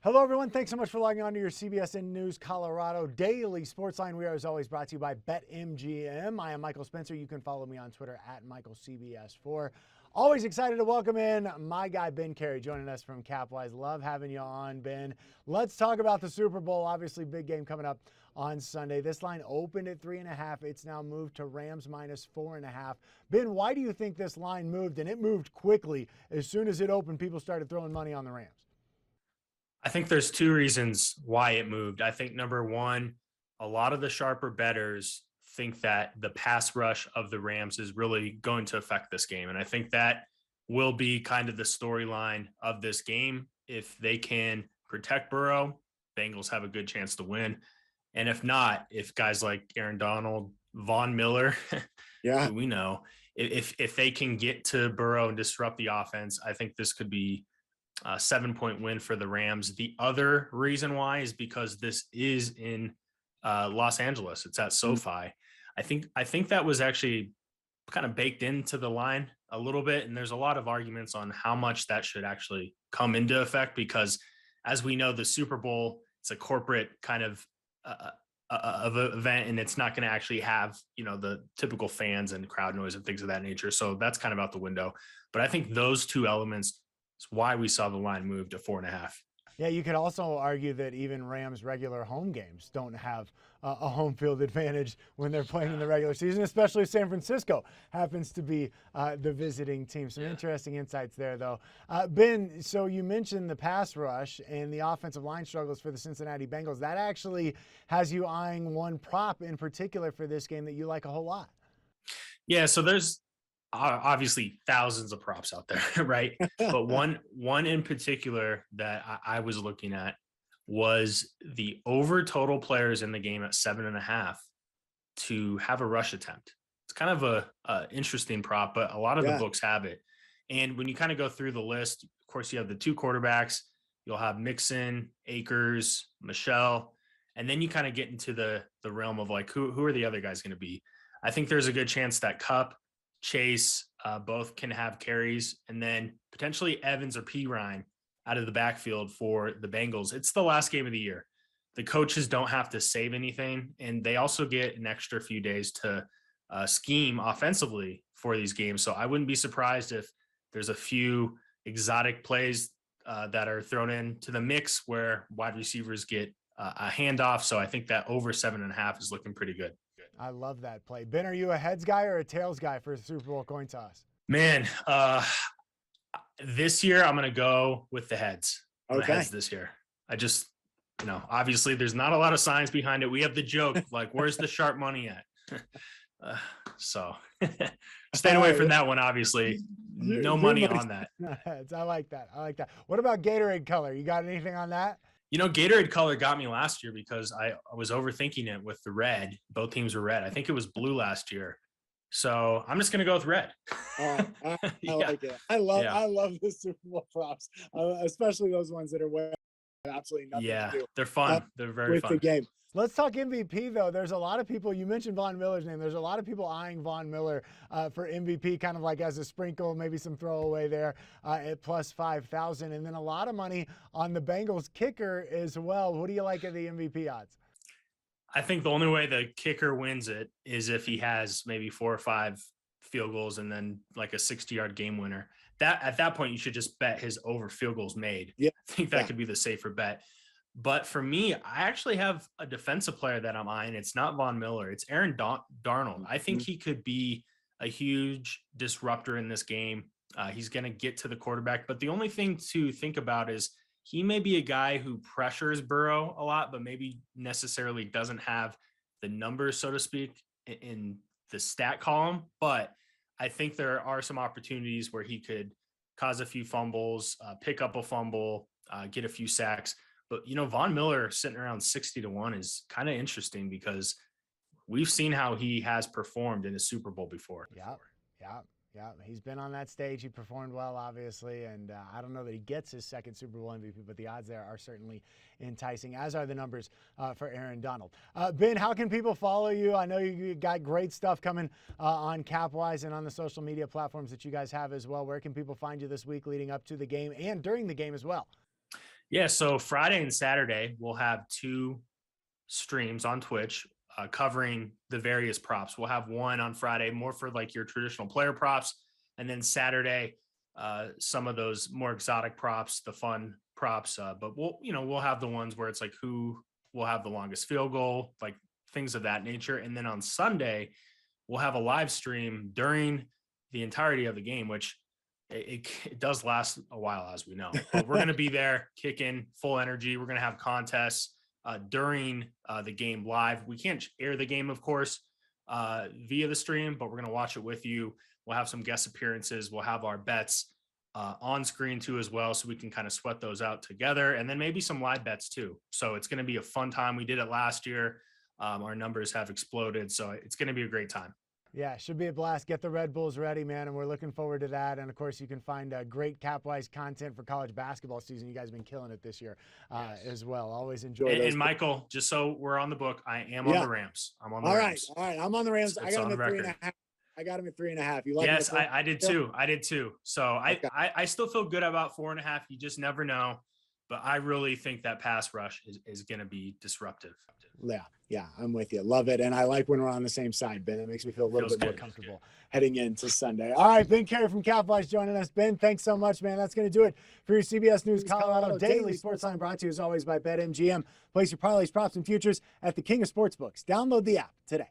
Hello, everyone. Thanks so much for logging on to your CBS News Colorado Daily Sportsline. We are, as always, brought to you by BetMGM. I am Michael Spencer. You can follow me on Twitter at MichaelCBS4. Always excited to welcome in my guy, Ben Cary, joining us from Capwise. Love having you on, Ben. Let's talk about the Super Bowl. Obviously, big game coming up on Sunday. This line opened at 3.5. It's now moved to Rams minus 4.5. Ben, why do you think this line moved? And it moved quickly. As soon as it opened, people started throwing money on the Rams. I think there's two reasons why it moved. I think number one, a lot of the sharper bettors think that the pass rush of the Rams is really going to affect this game. And I think that will be kind of the storyline of this game. If they can protect Burrow, Bengals have a good chance to win. And if not, if guys like Aaron Donald, Von Miller, who we know, if they can get to Burrow and disrupt the offense, I think this could be a 7-point win for the Rams. The other reason why is because this is in Los Angeles. It's at SoFi. I think that was actually kind of baked into the line a little bit. And there's a lot of arguments on how much that should actually come into effect, because as we know, the Super Bowl, it's a corporate kind of event, and it's not going to actually have, the typical fans and crowd noise and things of that nature. So that's kind of out the window. But I think those two elements is why we saw the line move to 4.5. Yeah, you could also argue that even Rams' regular home games don't have a home field advantage when they're playing in the regular season, especially if San Francisco happens to be the visiting team. Some interesting insights there, though. Ben, so you mentioned the pass rush and the offensive line struggles for the Cincinnati Bengals. That actually has you eyeing one prop in particular for this game that you like a whole lot. Yeah, so there's obviously thousands of props out there, right? But one in particular that I was looking at was the over total players in the game at 7.5 to have a rush attempt. It's kind of a interesting prop, but a lot of the books have it. And when you kind of go through the list, of course, you have the two quarterbacks. You'll have Mixon, Akers, Michelle, and then you kind of get into the realm of like who are the other guys going to be? I think there's a good chance that Kupp, Chase, both can have carries, and then potentially Evans or Pirine out of the backfield for the Bengals. It's the last game of the year. The coaches don't have to save anything, and they also get an extra few days to scheme offensively for these games. So I wouldn't be surprised if there's a few exotic plays that are thrown into the mix where wide receivers get a handoff. So I think that over 7.5 is looking pretty good. I love that play. Ben, are you a heads guy or a tails guy for the Super Bowl coin toss? Man, this year I'm going to go with the heads. The heads this year. I just, obviously there's not a lot of science behind it. We have the joke, like, where's the sharp money at? So staying away from that one, obviously. No money on that. I like that. What about Gatorade color? You got anything on that? Gatorade color got me last year because I was overthinking it with the red. Both teams were red. I think it was blue last year. So I'm just going to go with red. I like it. I love the Super Bowl props, especially those ones that are wearing absolutely nothing to do. They're fun. They're very fun. With the game. Let's talk MVP, though. There's a lot of people, you mentioned Von Miller's name. There's a lot of people eyeing Von Miller for MVP, kind of like as a sprinkle, maybe some throwaway there at plus 5,000. And then a lot of money on the Bengals kicker as well. What do you like at the MVP odds? I think the only way the kicker wins it is if he has maybe 4 or 5 field goals and then like a 60-yard game winner. That at that point, you should just bet his over field goals made. Yeah. I think that could be the safer bet. But for me, I actually have a defensive player that I'm eyeing. It's not Von Miller. It's Aaron Darnold. I think he could be a huge disruptor in this game. He's going to get to the quarterback. But the only thing to think about is he may be a guy who pressures Burrow a lot, but maybe necessarily doesn't have the numbers, so to speak, in the stat column. But I think there are some opportunities where he could cause a few fumbles, pick up a fumble, get a few sacks. But, Von Miller sitting around 60-1 is kind of interesting because we've seen how he has performed in a Super Bowl before. Yeah. He's been on that stage. He performed well, obviously. And I don't know that he gets his second Super Bowl MVP, but the odds there are certainly enticing, as are the numbers for Aaron Donald. Ben, how can people follow you? I know you got great stuff coming on Capwise and on the social media platforms that you guys have as well. Where can people find you this week leading up to the game and during the game as well? Yeah, so Friday and Saturday we'll have two streams on Twitch covering the various props. We'll have one on Friday more for like your traditional player props, and then Saturday some of those more exotic props, the fun props. But we'll have the ones where it's like who will have the longest field goal, like things of that nature. And then on Sunday we'll have a live stream during the entirety of the game, which it does last a while, as we know. But we're going to be there kicking full energy. We're going to have contests during the game live. We can't air the game, of course, via the stream, but we're going to watch it with you. We'll have some guest appearances. We'll have our bets on screen too as well, so we can kind of sweat those out together, and then maybe some live bets too. So it's going to be a fun time. We did it last year. Our numbers have exploded, so it's going to be a great time. Yeah, should be a blast. Get the Red Bulls ready, man, and we're looking forward to that. And, of course, you can find great Capwise content for college basketball season. You guys have been killing it this year as well. Always enjoy those. And Michael, just so we're on the book, I am on the Rams. I'm on the Rams. All right. I'm on the Rams. It's I got them at 3.5. I got him at 3.5. You like? Yes, I did too. I did too. So okay. I still feel good about 4.5. You just never know. But I really think that pass rush is going to be disruptive. Yeah, I'm with you. Love it. And I like when we're on the same side, Ben. It makes me feel a little bit more comfortable heading into Sunday. All right, Ben Cary from Capwise joining us. Ben, thanks so much, man. That's going to do it for your CBS News Colorado Daily Sports Line, brought to you as always by BetMGM. Place your parlays, props, and futures at the King of Sportsbooks. Download the app today.